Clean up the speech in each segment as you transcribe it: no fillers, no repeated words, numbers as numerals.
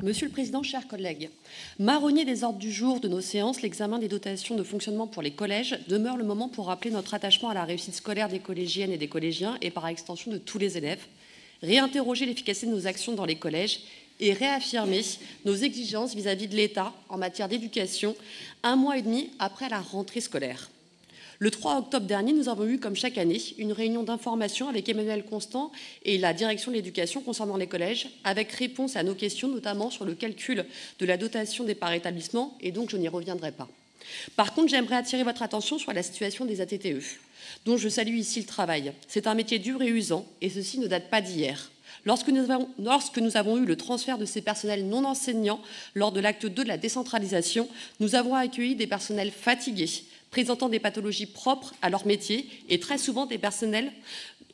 Monsieur le Président, chers collègues, marronnier des ordres du jour de nos séances, l'examen des dotations de fonctionnement pour les collèges demeure le moment pour rappeler notre attachement à la réussite scolaire des collégiennes et des collégiens et par extension de tous les élèves, réinterroger l'efficacité de nos actions dans les collèges et réaffirmer nos exigences vis-à-vis de l'État en matière d'éducation, un mois et demi après la rentrée scolaire. Le 3 octobre dernier, nous avons eu, comme chaque année, une réunion d'information avec Emmanuel Constant et la direction de l'éducation concernant les collèges, avec réponse à nos questions, notamment sur le calcul de la dotation des par établissement, et donc je n'y reviendrai pas. Par contre, j'aimerais attirer votre attention sur la situation des ATTE, dont je salue ici le travail. C'est un métier dur et usant, et ceci ne date pas d'hier. Lorsque nous avons eu le transfert de ces personnels non enseignants lors de l'acte 2 de la décentralisation, nous avons accueilli des personnels fatigués, présentant des pathologies propres à leur métier et très souvent des personnels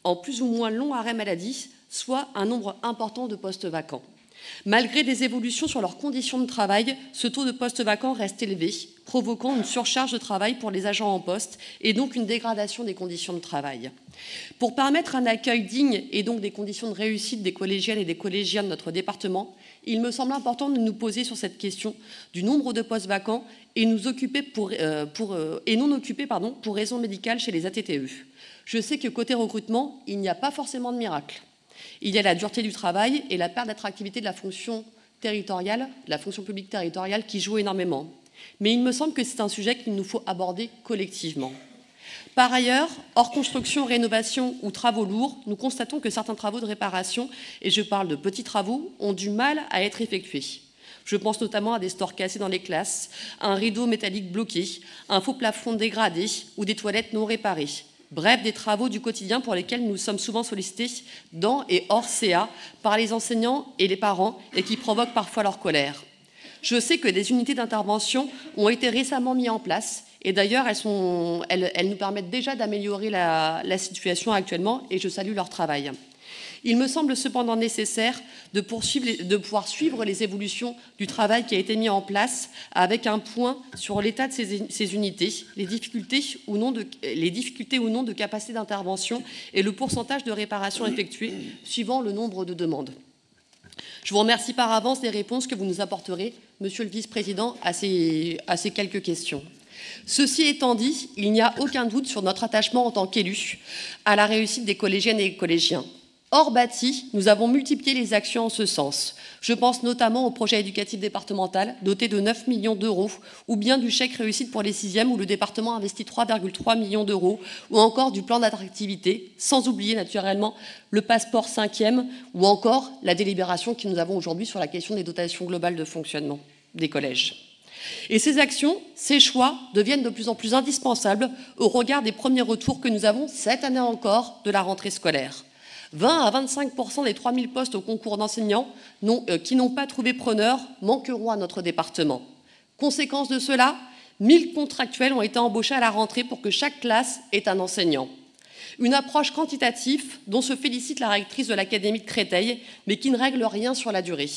en plus ou moins long arrêt maladie, soit un nombre important de postes vacants. Malgré des évolutions sur leurs conditions de travail, ce taux de postes vacants reste élevé, provoquant une surcharge de travail pour les agents en poste et donc une dégradation des conditions de travail. Pour permettre un accueil digne et donc des conditions de réussite des collégiennes et des collégiens de notre département, il me semble important de nous poser sur cette question du nombre de postes vacants et non occupés pour raison médicale chez les ATTE. Je sais que côté recrutement, il n'y a pas forcément de miracle. Il y a la dureté du travail et la perte d'attractivité de la fonction territoriale, de la fonction publique territoriale qui joue énormément. Mais il me semble que c'est un sujet qu'il nous faut aborder collectivement. Par ailleurs, hors construction, rénovation ou travaux lourds, nous constatons que certains travaux de réparation, et je parle de petits travaux, ont du mal à être effectués. Je pense notamment à des stores cassés dans les classes, à un rideau métallique bloqué, un faux plafond dégradé ou des toilettes non réparées. Bref, des travaux du quotidien pour lesquels nous sommes souvent sollicités dans et hors CA par les enseignants et les parents et qui provoquent parfois leur colère. Je sais que des unités d'intervention ont été récemment mises en place et d'ailleurs elles nous permettent déjà d'améliorer la situation actuellement et je salue leur travail. Il me semble cependant nécessaire de pouvoir suivre les évolutions du travail qui a été mis en place avec un point sur l'état de ces unités, les difficultés ou non de capacité d'intervention et le pourcentage de réparation effectuées suivant le nombre de demandes. Je vous remercie par avance des réponses que vous nous apporterez, Monsieur le Vice-président, à ces quelques questions. Ceci étant dit, il n'y a aucun doute sur notre attachement en tant qu'élus à la réussite des collégiennes et des collégiens. Hors bâti, nous avons multiplié les actions en ce sens. Je pense notamment au projet éducatif départemental doté de 9 millions d'euros ou bien du chèque réussite pour les 6e où le département investit 3,3 millions d'euros ou encore du plan d'attractivité, sans oublier naturellement le passeport 5e ou encore la délibération que nous avons aujourd'hui sur la question des dotations globales de fonctionnement des collèges. Et ces actions, ces choix deviennent de plus en plus indispensables au regard des premiers retours que nous avons cette année encore de la rentrée scolaire. 20 à 25% des 3000 postes au concours d'enseignants qui n'ont pas trouvé preneur manqueront à notre département. Conséquence de cela, 1000 contractuels ont été embauchés à la rentrée pour que chaque classe ait un enseignant. Une approche quantitative dont se félicite la rectrice de l'Académie de Créteil, mais qui ne règle rien sur la durée.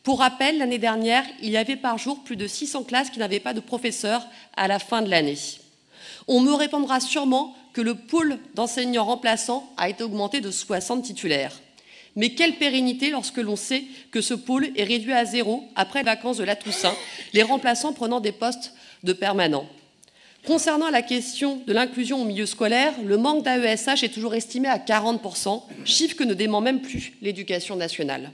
Pour rappel, l'année dernière, il y avait par jour plus de 600 classes qui n'avaient pas de professeur à la fin de l'année. On me répondra sûrement que le pôle d'enseignants remplaçants a été augmenté de 60 titulaires. Mais quelle pérennité lorsque l'on sait que ce pôle est réduit à 0 après les vacances de la Toussaint, les remplaçants prenant des postes de permanents. Concernant la question de l'inclusion au milieu scolaire, le manque d'AESH est toujours estimé à 40%, chiffre que ne dément même plus l'Éducation nationale.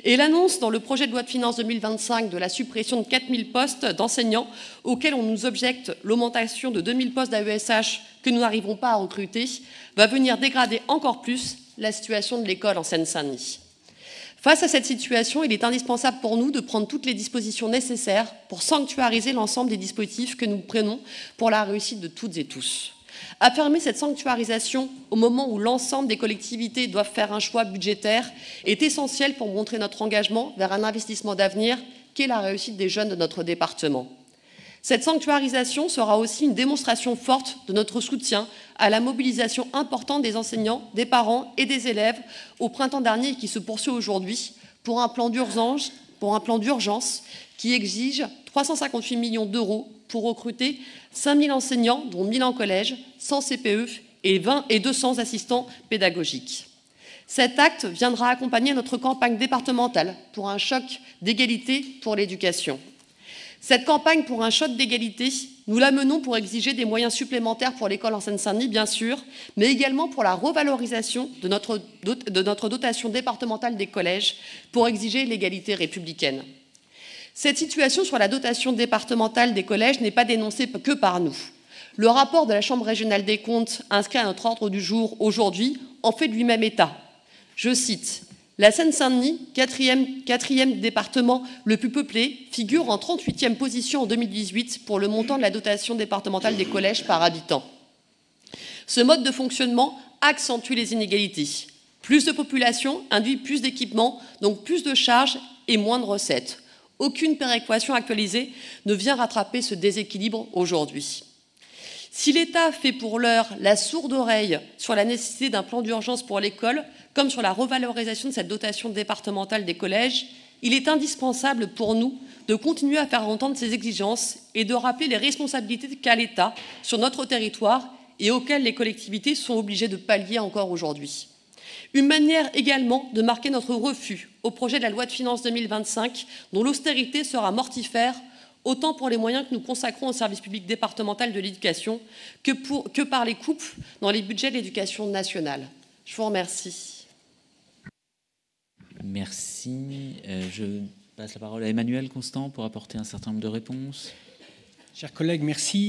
Et l'annonce dans le projet de loi de finances 2025 de la suppression de 4000 postes d'enseignants auxquels on nous objecte l'augmentation de 2000 postes d'AESH que nous n'arriverons pas à recruter va venir dégrader encore plus la situation de l'école en Seine-Saint-Denis. Face à cette situation, il est indispensable pour nous de prendre toutes les dispositions nécessaires pour sanctuariser l'ensemble des dispositifs que nous prenons pour la réussite de toutes et tous. Affirmer cette sanctuarisation au moment où l'ensemble des collectivités doivent faire un choix budgétaire est essentiel pour montrer notre engagement vers un investissement d'avenir qu'est la réussite des jeunes de notre département. Cette sanctuarisation sera aussi une démonstration forte de notre soutien à la mobilisation importante des enseignants, des parents et des élèves au printemps dernier et qui se poursuit aujourd'hui pour un plan d'urgence qui exige 358 millions d'euros pour recruter 5000 enseignants, dont 1000 en collège, 100 CPE et 200 assistants pédagogiques. Cet acte viendra accompagner notre campagne départementale pour un choc d'égalité pour l'éducation. Cette campagne pour un choc d'égalité, nous la menons pour exiger des moyens supplémentaires pour l'école en Seine-Saint-Denis, bien sûr, mais également pour la revalorisation de notre dotation départementale des collèges, pour exiger l'égalité républicaine. Cette situation sur la dotation départementale des collèges n'est pas dénoncée que par nous. Le rapport de la Chambre régionale des comptes, inscrit à notre ordre du jour aujourd'hui, en fait lui-même état. Je cite: la Seine-Saint-Denis, quatrième département le plus peuplé, figure en 38e position en 2018 pour le montant de la dotation départementale des collèges par habitant. Ce mode de fonctionnement accentue les inégalités. Plus de population induit plus d'équipements, donc plus de charges et moins de recettes. Aucune péréquation actualisée ne vient rattraper ce déséquilibre aujourd'hui. Si l'État fait pour l'heure la sourde oreille sur la nécessité d'un plan d'urgence pour l'école, comme sur la revalorisation de cette dotation départementale des collèges, il est indispensable pour nous de continuer à faire entendre ces exigences et de rappeler les responsabilités qu'a l'État sur notre territoire et auxquelles les collectivités sont obligées de pallier encore aujourd'hui. Une manière également de marquer notre refus au projet de la loi de finances 2025, dont l'austérité sera mortifère, autant pour les moyens que nous consacrons au service public départemental de l'éducation que par les coupes dans les budgets de l'éducation nationale. Je vous remercie. Merci. Je passe la parole à Emmanuel Constant pour apporter un certain nombre de réponses. Chers collègues, merci.